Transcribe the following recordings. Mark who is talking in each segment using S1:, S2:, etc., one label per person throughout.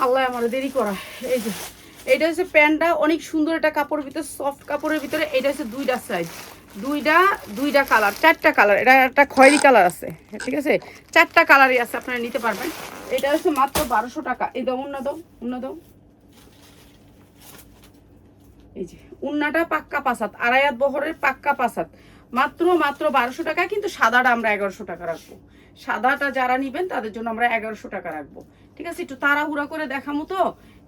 S1: আল্লাহ আমার দেরি করা। এই যে এটা হচ্ছে প্যান্টটা, অনেক সুন্দর একটা কাপড়ের ভিতরে, সফট কাপড়ের ভিতরে। এটা হচ্ছে দুইটা সাইজ, দুইটা কালার, চারটা কালার। এটা একটা খয়েরি কালার আছে, ঠিক আছে, চারটা কালারই আছে, আপনারা নিতে পারবেন। এটা হচ্ছে মাত্র 1200 টাকা। এই দাও উন্না দাও, উন্না দাও। এই যে উন্নাটা পাক্কা পাসাত, আড়াইয়াত বহরের পাক্কা পাসাত, মাত্র 1200 টাকা। কিন্তু সাদাটা আমরা 1100 টাকা রাখবো। সাদাটা যারা নিবেন তাদের জন্য আমরা 1100 টাকা রাখবো, ঠিক আছে। একটু তাড়াহুড়া করে দেখামো তো,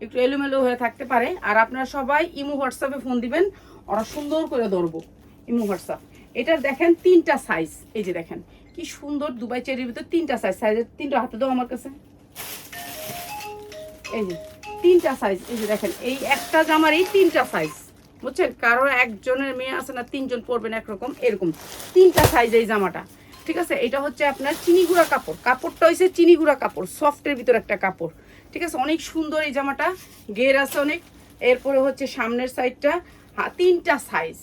S1: একটু এলোমেলো হয়ে থাকতে পারে। আর আপনারা সবাই ইমো হোয়াটসঅ্যাপে ফোন দিবেন, ওরা সুন্দর করে ধরবো। Imo WhatsApp. এটার দেখেন 3টা সাইজ। এই যে দেখেন কি সুন্দর দুবাই চেরির ভিতর 3টা সাইজ। সাইজের 3টা হাতে দাও আমার কাছে। এই যে 3টা সাইজ। এই যে দেখেন এই একটা জামার এই 3টা সাইজ, বুঝছেন। কারো একজনের মেয়ে আছে না, 3জন পরবেন একরকম, এরকম 3টা সাইজ এই জামাটা, ঠিক আছে। এটা হচ্ছে আপনার চিনিগুড়া কাপড়, কাপড়টা হচ্ছে চিনিগুড়া কাপড়, সফটের ভিতর একটা কাপড়, ঠিক আছে। অনেক সুন্দর এই জামাটা, গের আছে অনেক। এরপরে হচ্ছে সামনের সাইডটা, 3টা সাইজ,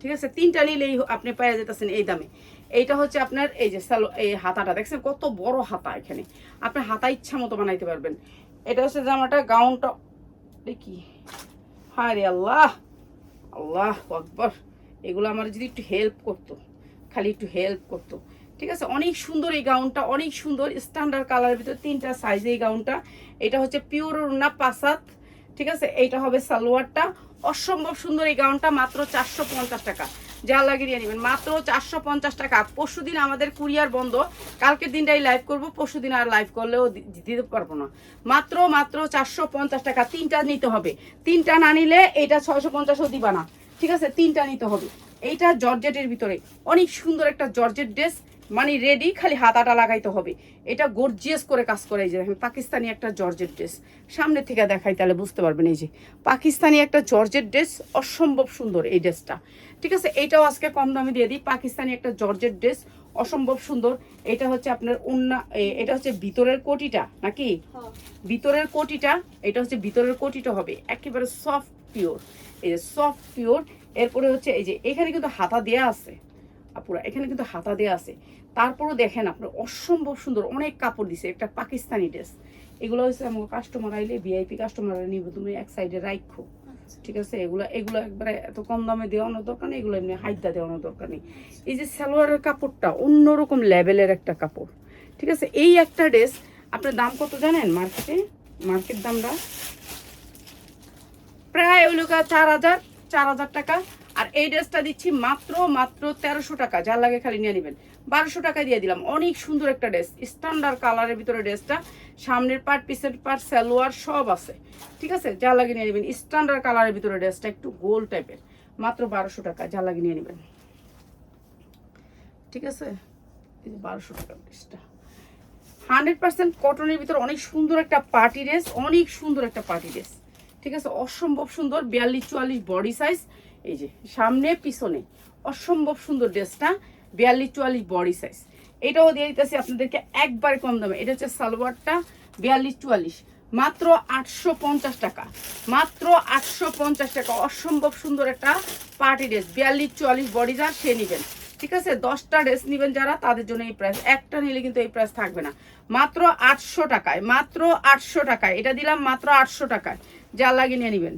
S1: ঠিক আছে। 3টা নিলেই আপনি পেয়ে যেতেছেন এই দামে। এইটা হচ্ছে আপনার এই যে এই হাতাটা দেখছেন কত বড় হাতা, এখানে আপনার হাতা ইচ্ছা মতো বানাইতে পারবেন। এটা হচ্ছে জামাটা, গাউনটা দেখি, হায় রে আল্লাহ, আল্লাহ আকবার। এগুলো আমার যদি একটু হেল্প করতো, খালি একটু হেল্প করতো, ঠিক আছে। অনেক সুন্দর এই গাউনটা, অনেক সুন্দর স্ট্যান্ডার্ড কালারের ভিতরে 3টা সাইজ এই গাউনটা। এটা হচ্ছে পিওর ওড়না পাসাত, ঠিক আছে। এইটা হবে সালোয়ারটা, অসম্ভব সুন্দর এই গাউনটা, মাত্র 450 টাকা। যা লাগিয়ে নেবেন মাত্র 450 টাকা। পরশুদিন আমাদের কুরিয়ার বন্ধ, কালকের দিনটাই লাইভ করব, পরশুদিন আর লাইভ করলেও দিতে পারবো না। মাত্র 450 টাকা। 3টা নিতে হবে, 3টা না নিলে এটা 650ও দিবা না, ঠিক আছে। 3টা নিতে হবে। এইটা জর্জেটের ভিতরে অনেক সুন্দর একটা জর্জেট ড্রেস, মানে রেডি, খালি হাতাটা লাগাইতে হবে। এটা গর্জিয়াস করে কাজ করে। এই যে দেখেন পাকিস্তানি একটা জর্জেট ড্রেস, সামনে থেকে দেখাই তাহলে বুঝতে পারবেন। এই যে পাকিস্তানি একটা জর্জেট ড্রেস, অসম্ভব সুন্দর এই ড্রেসটা, ঠিক আছে। এইটাও আজকে কম দামে দিয়ে দিই। পাকিস্তানি একটা জর্জেট ড্রেস, অসম্ভব সুন্দর। এটা হচ্ছে আপনার ওন্না, এটা হচ্ছে ভিতরের কোটিটা নাকি, ভিতরের কোটিটা, এটা হচ্ছে ভিতরের কোটিটা হবে একেবারে সফট পিওর, এই যে সফট পিওর। এরপরে হচ্ছে এই যে এখানে কিন্তু হাতা দেয়া আছে আপুরা, এখানে কিন্তু হাতা দেয়া আছে। তারপরও দেখেন আপনার অসম্ভব সুন্দর, অনেক কাপড় দিছে। একটা পাকিস্তানি ড্রেস, এগুলো হচ্ছে আমার কাস্টমার আইলে, ভিআইপি কাস্টমাররা নিব, তুমি এক সাইডে রাখো, ঠিক আছে। এগুলো একবারে এত কম দামে দেওয়ানোর দরকার নেই, এগুলো এমনি হাইদা দেওয়ানোর দরকার নেই। এই যে সালোয়ারের কাপড়টা অন্যরকম লেভেলের একটা কাপড়, ঠিক আছে। এই একটা ড্রেস আপনার দাম কত জানেন? মার্কেট দামটা প্রায় ওই লোক 4,000 টাকা। আর এই ড্রেসটা দিচ্ছি মাত্র 1300 টাকা। যার লাগে খালি নিয়ে নেবেন, 1200 টাকায় দিয়ে দিলাম। অনেক সুন্দর একটা ড্রেস, স্ট্যান্ডার্ড কালারের ভিতরে ড্রেসটা, সামনের পার্ট, পিসের পার্ট, সালোয়ার সব আছে, ঠিক আছে। যা লাগে নিয়ে নেবেন। স্ট্যান্ডার্ড কালারের ভিতরে ড্রেসটা একটু গোল টাইপের, মাত্র 1200 টাকা। যা লাগে নিয়ে নেবেন, ঠিক আছে। এই যে 1200 টাকা ড্রেসটা 100% কটনের ভিতরে, অনেক সুন্দর একটা পার্টি ড্রেস, অনেক সুন্দর একটা পার্টি ড্রেস, ঠিক আছে। অসম্ভব সুন্দর, 42-44 বডি সাইজ। এই যে সামনে পিছনে অসম্ভব সুন্দর ড্রেসটা, 42-44 বডি সাইজ। এটাও দিয়ে দিতেছি আপনাদেরকে একবার কম দামে। এটা হচ্ছে সালোয়ারটা, 42-44, মাত্র 850 টাকা, মাত্র 850 টাকা। অসম্ভব সুন্দর একটা পার্টি ড্রেস, 42-44 বডি, যার সে নেবেন, ঠিক আছে। 10টা ড্রেস নেবেন যারা, তাদের জন্য এই প্রাইস। একটা নিলে কিন্তু এই প্রাইস থাকবে না। মাত্র 800 টাকায়, মাত্র 800 টাকায় এটা দিলাম, মাত্র 800 টাকায়। যা লাগিয়ে নিয়ে নেবেন।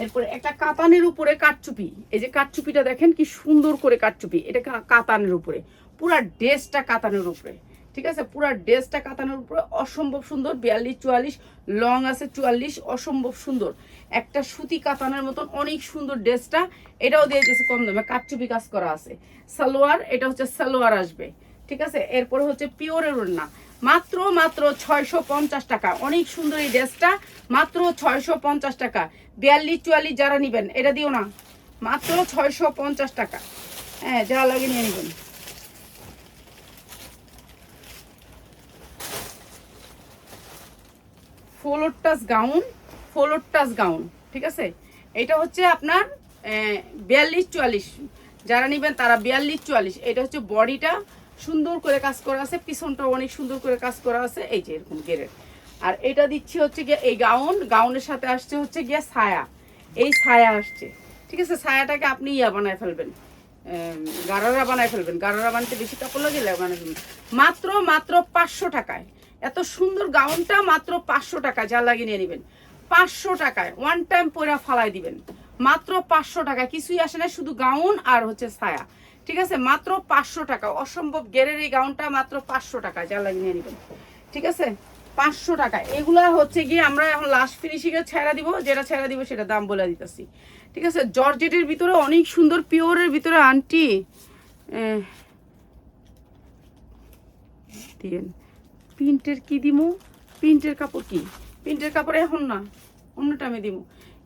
S1: এরপরে একটা কাতানের উপরে কাটচুপি, এই যে কাটচুপিটা দেখেন কি সুন্দর করে কাটচুপি, এটা কাতানের উপরে, পুরা ড্রেসটা কাতানের উপরে, ঠিক আছে। পুরা ড্রেসটা কাতানের উপরে, অসম্ভব সুন্দর। 42-44 লং আছে, 44, অসম্ভব সুন্দর একটা সুতি কাতানের মতন, অনেক সুন্দর ড্রেসটা। এটাও দিয়ে দিয়েছে কম দামে, কাটচুপি কাজ করা আছে। সালোয়ার, এটা হচ্ছে সালোয়ার আসবে, ঠিক আছে। এরপরে হচ্ছে পিওরের ওড়না, মাত্র 650 টাকা। অনেক সুন্দর এই ড্রেসটা, মাত্র 650 টাকা। 42-44 যারা নিবেন, এটা দিও না, মাত্র 650 টাকা। হ্যাঁ, যা লাগে নিয়ে নেবেন। ফ্লোর টাচ গাউন, ঠিক আছে। এটা হচ্ছে আপনার 42-44 যারা নেবেন তারা 42-44। এটা হচ্ছে বডিটা সুন্দর করে কাজ করা আছে, পিছনটাও অনেক সুন্দর করে কাজ করা আছে, এই যে এরকম গেরের। আর এটা দিচ্ছি হচ্ছে গিয়ে এই গাউনের সাথে আসছে হচ্ছে গিয়ে ছায়া, এই ছায়া আসছে, ঠিক আছে। ছায়াটাকে আপনি বানায় ফেলবেন, গারারা বানায় ফেলবেন। গারারা বানাতে বেশি কাপড় লাগে, বানায় ফেলবেন। মাত্র 500 টাকায় এত সুন্দর গাউনটা মাত্র 500 টাকা, যা লাগিয়ে নিয়ে নেবেন 500 টাকায়, ওয়ান টাইম পরে ফালাই দিবেন মাত্র 500 টাকা। কিছুই আসে না, শুধু গাউন আর হচ্ছে ছায়া, ঠিক আছে, মাত্র 500 টাকা। অসম্ভব গেরের এই গাউনটা মাত্র 500 টাকা, যা লাগিয়ে নিয়ে নেবেন, ঠিক আছে, 500 টাকা। এগুলা হচ্ছে গিয়ে আমরা এখন লাস্ট ফিনিশিংয়ে ছেড়া দিব, যেটা ছেড়া দিব সেটা দাম বলে দিতেছি, ঠিক আছে। জর্জেটের ভিতরে অনেক সুন্দর, পিওরের ভিতরে আন্টি দিন প্রিন্টের কি দিমু, প্রিন্টের কাপড় কি, প্রিন্টের কাপড় এখন না, অন্যটা আমি দিমু।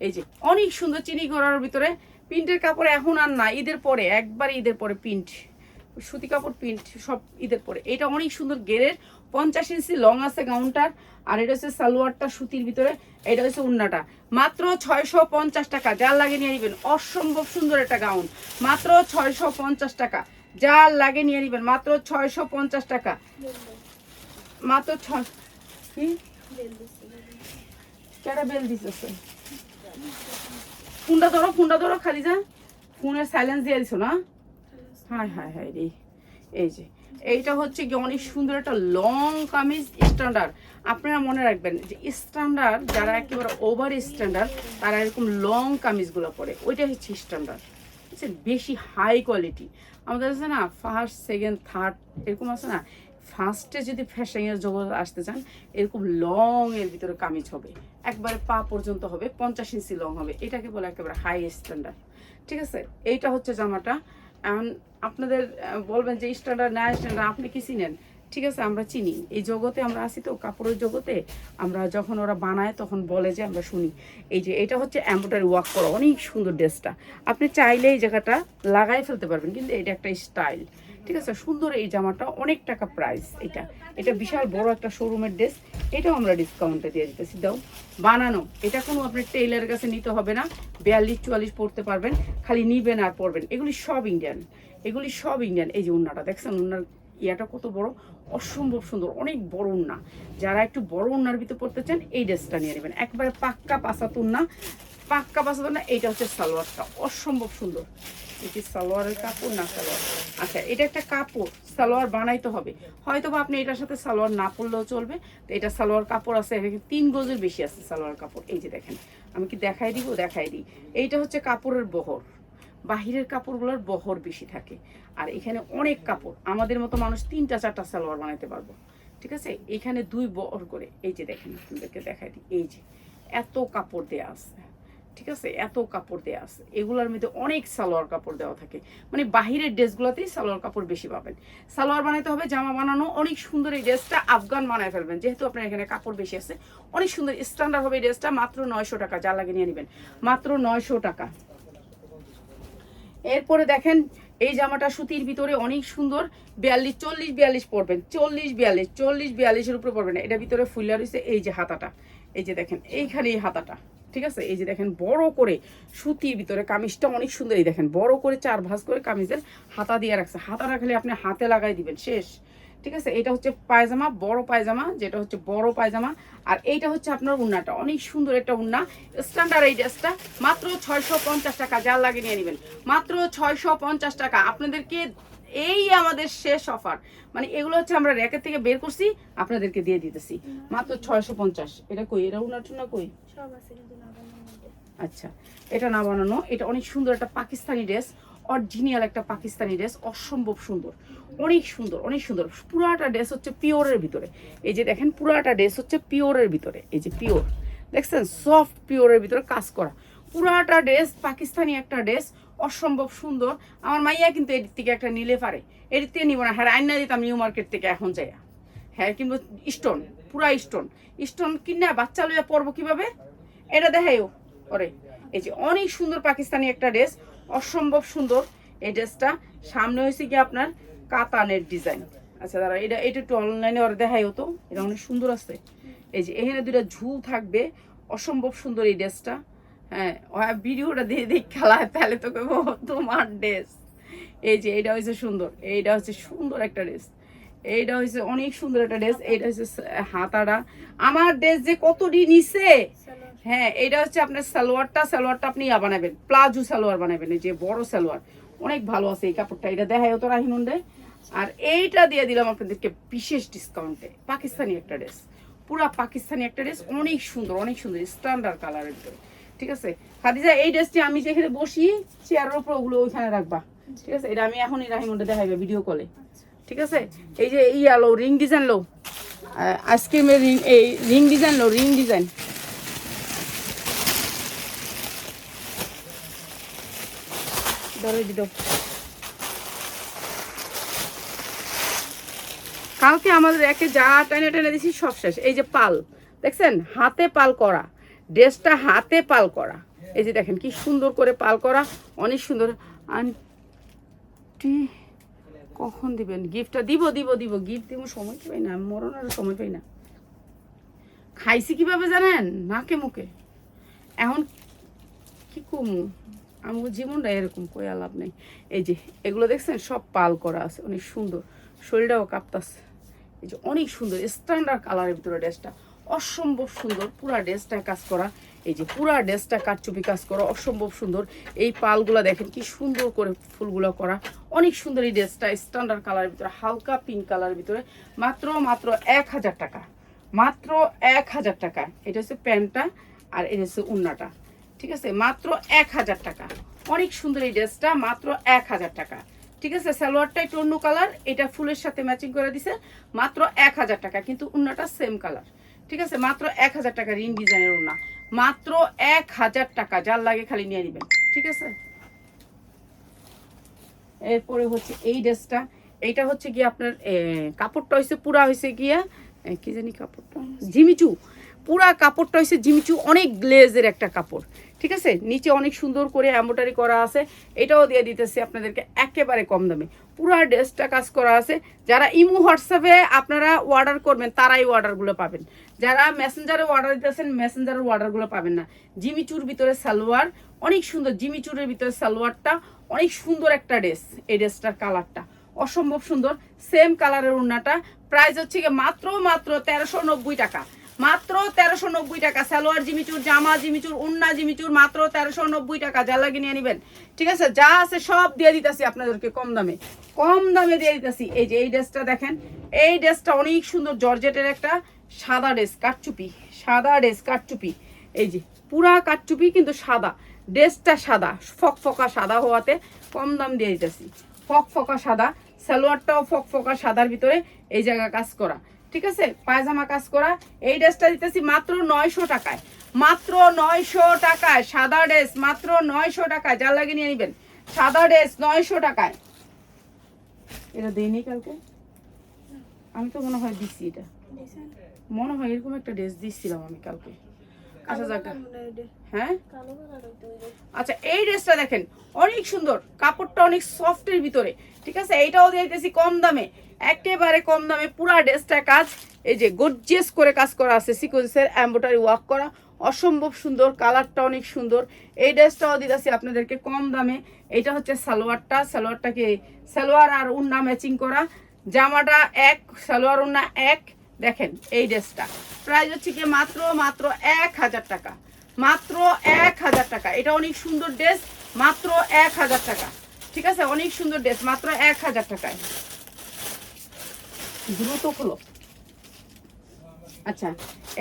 S1: এই যে অনেক সুন্দর চিনি করার ভিতরে প্রিন্টের কাপড় এখন আর না, ঈদের পরে, একবার ঈদের পরে প্রিন্ট, সুতি কাপড় প্রিন্ট সব ঈদের পরে। এটা অনেক সুন্দর গেরের, 50 ইঞ্চি লং আছে গাউনটার, আর এটা হচ্ছে সালোয়ারটা সুতির ভিতরে, এটা হচ্ছে উন্নাটা, মাত্র 650 টাকা, যার লাগে নিয়ে নেবেন। অসম্ভব সুন্দর একটা গাউন, মাত্র 650 টাকা, যার লাগে নিয়ে নেবেন, মাত্র 650 টাকা, মাত্র 6। কি কেটা বেল দিতেছে, ফোনটা ধরো, ফোনটা ধরো, খালি যা ফোনের সাইলেন্স দিয়ে দিছো না। হ্যাঁ হ্যাঁ হ্যাঁ রে, এই যে এইটা হচ্ছে কি অনেক সুন্দর একটা লং কামিজ স্ট্যান্ডার্ড। আপনারা মনে রাখবেন যে স্ট্যান্ডার্ড যারা একেবারে ওভার স্ট্যান্ডার্ড তারা এরকম লং কামিজগুলো পরে, ওইটা হচ্ছে স্ট্যান্ডার্ড, বেশি হাই কোয়ালিটি। আমাদের আছে না ফার্স্ট সেকেন্ড থার্ড এরকম আছে না, ফার্স্টে যদি ফ্যাশনের জগৎ আসতে চান এরকম লং এর ভিতরে কামিজ হবে, একবারে পা পর্যন্ত হবে, 50 ইঞ্চি লং হবে, এটাকে বলে একেবারে হাই স্ট্যান্ডার্ড, ঠিক আছে। এইটা হচ্ছে জামাটা। এখন আপনাদের বলবেন যে স্ট্যান্ডার্ড না স্ট্যান্ডার্ড, আপনি কি চিনেন, ঠিক আছে, আমরা চিনি, এই জগতে আমরা আছি তো, কাপড়ের জগতে আমরা যখন ওরা বানায় তখন বলে যে আমরা শুনি। এই যে এটা হচ্ছে এমব্রয়ডারি ওয়ার্ক করা অনেক সুন্দর ড্রেসটা, আপনি চাইলে এই জায়গাটা লাগাই ফেলতে পারবেন, কিন্তু এটা একটা স্টাইল, ঠিক আছে, সুন্দর এই জামাটা, অনেক টাকা প্রাইস। এটা এটা বিশাল বড় একটা শোরুমের ড্রেস, এটাও আমরা ডিসকাউন্টে দিয়ে দিতেছি, দাও বানানো, এটা কোনো আপনি টেইলারের কাছে নিতে হবে না, 42-44 পড়তে পারবেন, খালি নিবেন আর পরবেন, এগুলি সব ইন্ডিয়ান, এগুলি সব ইন্ডিয়ান। এই যে উন্নাটা দেখছেন, উন্নার ইয়াটা কত বড়, অসম্ভব সুন্দর, অনেক বড় উন্না, যারা একটু বড় উন্নার ভিতরে পড়তে চান এই ড্রেসটা নিয়ে নেবেন, একবারে পাক্কা পাসাত উন্না, পাক্কা পাসাত উন্না। এইটা হচ্ছে সালোয়ারটা, অসম্ভব সুন্দর, এটি সালোয়ারের কাপড় না সালোয়ার, আচ্ছা এটা একটা কাপড়, সালোয়ার বানাইতে হবে, হয়তো বা আপনি এটার সাথে সালোয়ার না পরলেও চলবে, তো এটা সালোয়ার কাপড় আছে, 3 গজের বেশি আছে সালোয়ার কাপড়। এই যে দেখেন, আমি কি দেখাই দিব, দেখাই দিই, এইটা হচ্ছে কাপড়ের বহর, বাহিরের কাপড়গুলোর বহর বেশি থাকে, আর এখানে অনেক কাপড়, আমাদের মতো মানুষ 3-4টা সালোয়ার বানাইতে পারবো, ঠিক আছে। এখানে 2 বহর করে, এই যে দেখেন, আপনাদেরকে দেখাই দিই, এই যে এত কাপড় দেয়া আছে, ঠিক আছে, এত কাপড় দেওয়া আছে, এগুলোর মধ্যে অনেক সালোয়ার কাপড় দেওয়া থাকে, মানে বাহিরের ড্রেসগুলোতেই সালোয়ার কাপড় বেশি পাবেন। সালোয়ার বানাতে হবে, জামা বানানো অনেক সুন্দর, এই ড্রেসটা আফগান বানায় ফেলবেন, যেহেতু আপনার এখানে কাপড় বেশি আছে, অনেক সুন্দর স্ট্যান্ডার্ড হবে এই ড্রেসটা, মাত্র 900 টাকা, যা লাগে নিয়ে নেবেন, মাত্র 900 টাকা। এরপরে দেখেন এই জামাটা সুতির ভিতরে অনেক সুন্দর, 40-42 পরবেন, 40-42-40-42-এর উপরে পরবেন, এটা ভিতরে ফুলা রয়েছে, এই যে হাতাটা, এই যে দেখেন এইখানে এই হাতাটা, ঠিক আছে, এই যে দেখেন বড় করে সুতির ভিতরে কামিজটা অনেক সুন্দর, এই দেখেন বড় করে 4 ভাঁজ করে কামিজের হাতা দিয়ে রাখছে, হাতাটা খালি আপনি হাতে লাগাই দিবেন, শেষ, ঠিক আছে। এটা হচ্ছে পায়জামা, বড় পায়জামা, যেটা হচ্ছে বড় পায়জামা, আর এইটা হচ্ছে আপনার উন্নাটা, অনেক সুন্দর একটা উন্না, স্ট্যান্ডার্ড এই ড্রেসটা, মাত্র 650 টাকা, যার লাগে নিয়ে নেবেন, মাত্র 650 টাকা। আপনাদেরকে এই আমাদের শেষ অফার, মানে এগুলো হচ্ছে আমরা র্যাকের থেকে বের করছি, আপনাদেরকে দিয়ে দিতেছি মাত্র 650। এটা কই, এটা উন্নাটা না কই,
S2: সব আছে কিন্তু না বানানোর মধ্যে।
S1: আচ্ছা এটা না বানানো, এটা অনেক সুন্দর একটা পাকিস্তানি ড্রেস, অরিজিনাল একটা পাকিস্তানি ড্রেস, অসম্ভব সুন্দর, অনেক সুন্দর, অনেক সুন্দর, পুরাটা ড্রেস হচ্ছে পিওরের ভিতরে, এই যে দেখেন পুরাটা ড্রেস হচ্ছে পিওরের ভিতরে, এই যে পিওর দেখছেন, সফট পিওরের ভিতরে কাজ করা, পুরাটা ড্রেস পাকিস্তানি একটা ড্রেস, অসম্ভব সুন্দর। আমার মাইয়া কিন্তু এদিক থেকে একটা নিলে পারে, এদিক থেকে নিব না, হ্যাঁ আইনা দিতাম নিউ মার্কেট থেকে এখন যাইয়া, হ্যাঁ কিন্তু স্টোন, পুরা স্টোন, স্টোন কিনা বাচ্চা লইয়া পরবো কিভাবে, এটা দেখাইও ওরে। এই যে অনেক সুন্দর পাকিস্তানি একটা ড্রেস, অসম্ভব সুন্দর এই ড্রেসটা, সামনে হয়েছে কি আপনার কাতানের ডিজাইন, আচ্ছা দাঁড়া এটা একটু অনলাইনে ওরা দেখাইও তো, এটা অনেক সুন্দর আছে, এই যে এখানে 2টা ঝুল থাকবে, অসম্ভব সুন্দর এই ড্রেসটা, হ্যাঁ ভিডিওটা দিয়ে দেখ খেলায় তাহলে তো কেবো তোমার ড্রেস। এই যে এইটা হচ্ছে সুন্দর, এইটা হচ্ছে সুন্দর একটা ড্রেস, এইটা হচ্ছে অনেক সুন্দর একটা ড্রেস, এইটা হচ্ছে হাতাটা, আমার ড্রেস যে কতটি নিছে, হ্যাঁ এটা হচ্ছে আপনার সালোয়ারটা, সালোয়ারটা আপনি বানাবেন প্লাজো সালোয়ার বানাবেন, এই যে বড় সালোয়ার, অনেক ভালো আছে এই কাপড়টা, এটা দেখাই তো রাহিনুন রে, আর এইটা দিয়ে দিলাম আপনাদেরকে বিশেষ ডিসকাউন্টে, পাকিস্তানি একটা ড্রেস, পুরা পাকিস্তানি একটা ড্রেস, অনেক সুন্দর স্ট্যান্ডার্ড কালারের ভিতরে। ঠিক আছে খাদিজা, এই ড্রেসটি আমি যেখানে বসি চেয়ারের উপর ওগুলো ওইখানে রাখবা। ঠিক আছে, এটা আমি এখনই রাহিমন্ডে দেখাইবে ভিডিও কলে। ঠিক আছে, এই যে ইয়ালো রিং ডিজাইন লো, আইসক্রিমের রিং, এই রিং ডিজাইন লো, রিং ডিজাইন। ধরে দিত কালকে আমাদের একে যা টেনে টেনে দিছি সব শেষ। এই যে পাল দেখছেন, হাতে পাল করা ড্রেসটা, হাতে পাল করা। এই যে দেখেন কি সুন্দর করে পাল করা, অনেক সুন্দর। আন্টি কখন দিবেন গিফটটা? দিব দিব দিব, গিফট দিব, সময় পাই না, মরণের সময় পাই না। খাইছি কিভাবে জানেন? নাকে মুখে। এখন কি কমু, আমার জীবনটা এরকম, কই লাভ নেই। এই যে এগুলো দেখছেন সব পাল করা আছে, অনেক সুন্দর, শরীরটাও কাঁপতাছে। এই যে অনেক সুন্দর স্ট্যান্ডার্ড কালারের ভিতরে ড্রেসটা, অসম্ভব সুন্দর। পুরা ড্রেসটা কাজ করা, এই যে পুরা ড্রেসটা কারচুপি কাজ করা, অসম্ভব সুন্দর। এই পালগুলা দেখেন কি সুন্দর করে ফুলগুলো করা, অনেক সুন্দর। এই ড্রেসটা স্ট্যান্ডার্ড কালারের ভিতরে, হালকা পিঙ্ক কালারের ভিতরে, মাত্র 1000 টাকা, মাত্র 1000 টাকা। এটা হচ্ছে প্যান্টটা আর এটা হচ্ছে উন্নাটা। ঠিক আছে, মাত্র 1000 টাকা, অনেক সুন্দর এই ড্রেসটা, মাত্র 1000 টাকা। ঠিক আছে, সালোয়ারটা একটু অন্য কালার, এটা ফুলের সাথে ম্যাচিং করে দিছে, মাত্র 1000 টাকা, কিন্তু উন্নাটা সেম কালার। ঠিক আছে, মাত্র 1000 টাকা, রিং ডিজাইনের উন্না, মাত্র 1000 টাকা, যার লাগে খালি নিয়ে নেবেন। ঠিক আছে, এরপরে হচ্ছে এই ড্রেসটা, এইটা হচ্ছে গিয়ে আপনার কাপড়টা হয়েছে পুরা হয়েছে গিয়া কি জানি কাপড়টা, জিমিচু, পুরা কাপড়টা হয়েছে জিমিচু, অনেক গ্লেজের একটা কাপড়। ঠিক আছে, নিচে অনেক সুন্দর করে এমব্রয়ডারি করা আছে, এটাও দিয়ে দিতেছি আপনাদেরকে একেবারে কম দামে। পুরা ড্রেসটা কাজ করা আছে। যারা ইমো হোয়াটসঅ্যাপে আপনারা অর্ডার করবেন তারাই অর্ডারগুলো পাবেন, যারা মেসেঞ্জারে অর্ডার দিতেছেন মেসেঞ্জারের অর্ডারগুলো পাবেন না। জিমিচুর ভিতরে সালোয়ার, অনেক সুন্দর, জিমিচুরের ভিতরে সালোয়ারটা অনেক সুন্দর একটা ড্রেস। এই ড্রেসটার কালারটা অসম্ভব সুন্দর, সেম কালারের ওড়নাটা। প্রাইস হচ্ছে গিয়ে মাত্র 1390 টাকা, মাত্র 1390 টাকা। সালোয়ার জিমিচুর, জামা জিমিচুর, ওড়না জিমিচুর, মাত্র 1390 টাকা, যা লাগে নিয়ে নেবেন। ঠিক আছে, যা আছে সব দিয়ে দিতেছি আপনাদেরকে কম দামে, কম দামে দিয়ে দিতেছি। এই যে এই ড্রেসটা দেখেন, এই ড্রেসটা অনেক সুন্দর, জর্জেটের একটা সাদা ড্রেস, কাটচুপি, সাদা ড্রেস কাটচুপি। এই যে পুরা কাটচুপি কিন্তু সাদা, ড্রেসটা সাদা, ফকফকা সাদা হওয়াতে কম দাম দিয়ে দিতেছি, ফকফকা সাদা। সালোয়ারটাও ফকফকা সাদার ভিতরে এই জায়গা কাজ করা। ঠিক আছে, পায়জামা কাজ করা। এই ড্রেসটা দিতেছি মাত্র 900 টাকায়, মাত্র 900 টাকায়, সাদা ড্রেস মাত্র 900 টাকায়, যার লাগে নিয়ে নেবেন। সাদা ড্রেস 900 টাকায়। এটা দেয়নি কালকে, আমি তো মনে হয় দিচ্ছি, এটা মনে হয় এরকম একটা ড্রেস দিচ্ছিলাম আমি কালকে। আচ্ছা যাক, হ্যাঁ আচ্ছা, এই ড্রেসটা দেখেন অনেক সুন্দর, কাপড়টা অনেক সফটের ভিতরে। ঠিক আছে, এইটাও দিয়ে দিতেছি কম দামে, একেবারে কম দামে। পুরা ড্রেসটা কাজ, এই যে গর্জিয়াস করে কাজ করা আছে, সিকোয়েন্সের এমব্রয়ডারি ওয়ার্ক করা, অসম্ভব সুন্দর, কালারটা অনেক সুন্দর। এই ড্রেসটাও দিতেছি আপনাদেরকে কম দামে। এটা হচ্ছে সালোয়ারটা, সালোয়ারটাকে সালোয়ার আর ওড়না ম্যাচিং করা, জামাটা এক, সালোয়ার ওড়না এক। দেখেন এই ড্রেসটা প্রাইস হচ্ছে কি মাত্র 1000 টাকা, মাত্র 1000 টাকা। এটা অনেক সুন্দর ড্রেস, মাত্র 1000 টাকা। ঠিক আছে, অনেক সুন্দর ড্রেস, মাত্র 1000 টাকায়। দ্রুত খোলো। আচ্ছা,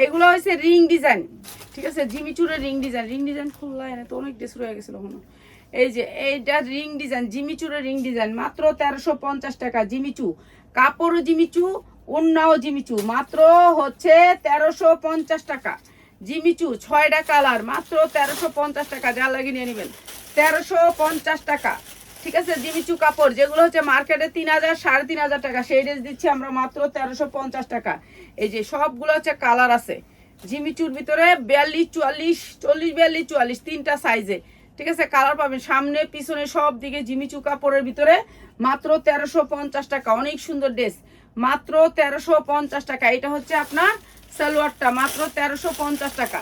S1: এগুলো হচ্ছে রিং ডিজাইন। ঠিক আছে, জিমিচুরের রিং ডিজাইন, রিং ডিজাইন খুললাই না তো, অনেক ড্রেস রয়ে গেছিল এখনো। এই যে এইটা রিং ডিজাইন, জিমিচুরের রিং ডিজাইন, মাত্র 1350 টাকা। জিমিচু, কাপড়ও জিমিচু, ওড়নাও জিমিচু, মাত্র হচ্ছে 1350 টাকা। জিমিচু 6টা কালার, মাত্র 1350 টাকা, যা লাগে নিয়ে নেবেন, 1350 টাকা। ঠিক আছে, জিমিচু কাপড় যেগুলো হচ্ছে মার্কেটে 3000 3500 টাকা, সেই ড্রেস দিচ্ছি আমরা মাত্র 1350 টাকা। এই যে সবগুলো হচ্ছে কালার আছে জিমিচুর ভিতরে, 42 44 40 42 44 তিনটা সাইজে। ঠিক আছে, কালার পাবেন সামনে পিছনে সব দিকে। জিমিচু কাপড়ের ভিতরে মাত্র 1350 টাকা, অনেক সুন্দর ড্রেস, মাত্র 1350 টাকা। এটা হচ্ছে আপনার সালোয়ারটা, মাত্র 1350 টাকা।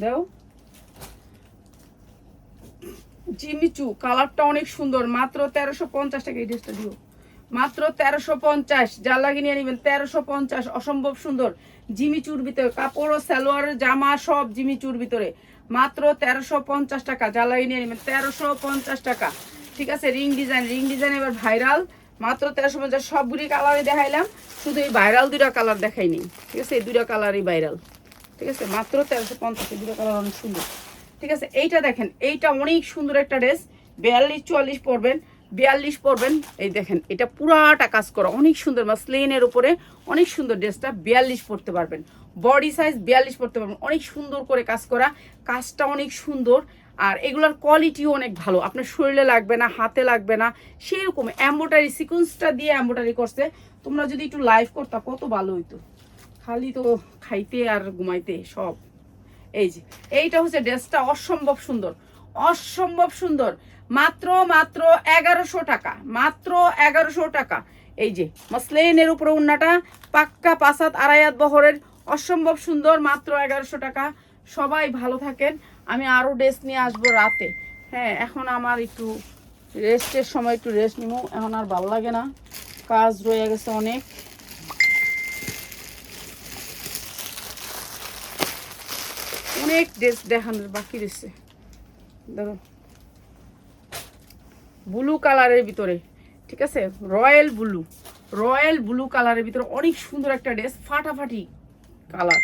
S1: দেও জিমিচু, কালারটা অনেক সুন্দর, মাত্র 1350 টাকা। এই ড্রেসটা দিও, মাত্র 1350, যার লাগে নিয়ে নেবেন 1350, অসম্ভব সুন্দর জিমিচুর ভিতরে কাপড় ও সালোয়ারের জামা সব জিমিচুর ভিতরে মাত্র 1350 টাকা, যার লাগে নিয়ে নেবেন 1350 টাকা। ঠিক আছে, রিং ডিজাইন এবার ভাইরাল, মাত্র 1350। সবগুলি কালারই দেখাইলাম, শুধু এই ভাইরাল দুইটা কালার দেখাইনি। ঠিক আছে, এই দুইটা কালারই ভাইরাল। ঠিক আছে, মাত্র 1350, এই দুটো কালার অনেক সুন্দর। ঠিক আছে, এইটা দেখেন, এইটা অনেক সুন্দর একটা ড্রেস, 42-44 পরবেন, 42 পরবেন। এই দেখেন, এটা পুরাটা কাজ করা, অনেক সুন্দর মাসলিনের উপরে, অনেক সুন্দর ড্রেসটা। 42 পরতে পারবেন, বডি সাইজ 42 পরতে পারবেন, অনেক সুন্দর করে কাজ করা, কাজটা অনেক সুন্দর। আর এগুলোর কোয়ালিটিও অনেক ভালো, আপনার শরীরে লাগবে না, হাতে লাগবে না, সেরকম এম্ব্রয়ডারি সিকোয়েন্সটা দিয়ে এম্ব্রয়ডারি করছে। তোমরা যদি একটু লাইভ করতা কত ভালো হইতো, খালি তো খাইতে আর ঘুমাইতে সব। এই যে এইটা হচ্ছে ড্রেসটা, অসম্ভব সুন্দর, অসম্ভব সুন্দর, মাত্র 1100 টাকা, মাত্র 1100 টাকা। এই যে মাসলিনের উপরে উন্নাটা পাক্কা 5 আড়াই হাত বহরের, অসম্ভব সুন্দর, মাত্র 1100 টাকা। সবাই ভালো থাকেন, আমি আরও ড্রেস নিয়ে আসবো রাতে। হ্যাঁ, এখন আমার একটু রেস্টের সময়, একটু রেস্ট নিবো, এখন আর ভালো লাগে না, কাজ রয়ে গেছে অনেক। অনেক ড্রেস দেখানোর বাকি রয়েছে। দেখো ব্লু কালারের ভিতরে, ঠিক আছে, রয়্যাল ব্লু কালারের ভিতরে অনেক সুন্দর একটা ড্রেস, ফাটাফাটি কালার,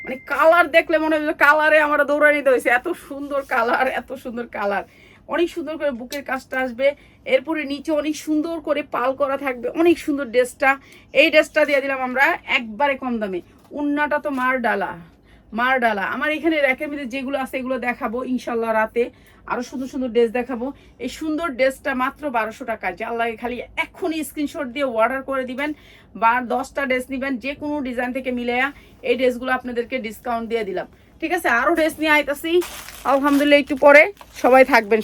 S1: মানে কালার দেখলে মনে হয় কালারে আমার দৌড়ানি দিতে হয়েছে, এত সুন্দর কালার, এত সুন্দর কালার। অনেক সুন্দর করে বুকের কাজটা আসবে, এরপরে নিচে অনেক সুন্দর করে পাল করা থাকবে, অনেক সুন্দর ড্রেসটা। এই ড্রেসটা দিয়ে দিলাম আমরা একবারে কম দামে। উন্নাটা তো মার ডালা। আমার এখানে র্যাকের মধ্যে যেগুলো আছে এগুলো দেখাবো ইনশাল্লাহ রাতে, আরো সুন্দর সুন্দর ড্রেস দেখাবো। এই সুন্দর ড্রেসটা মাত্র 1200 টাকা, যার লাগে খালি এখনই স্ক্রিনশট দিয়ে অর্ডার করে দিবেন, বা 10টা ড্রেস নেবেন যে কোনো ডিজাইন থেকে মিলাইয়া, এই ড্রেসগুলো আপনাদেরকে ডিসকাউন্ট দিয়ে দিলাম। ঠিক আছে, আরো ড্রেস নিয়ে আইতাছি আলহামদুলিল্লাহ একটু পরে। সবাই থাকবেন।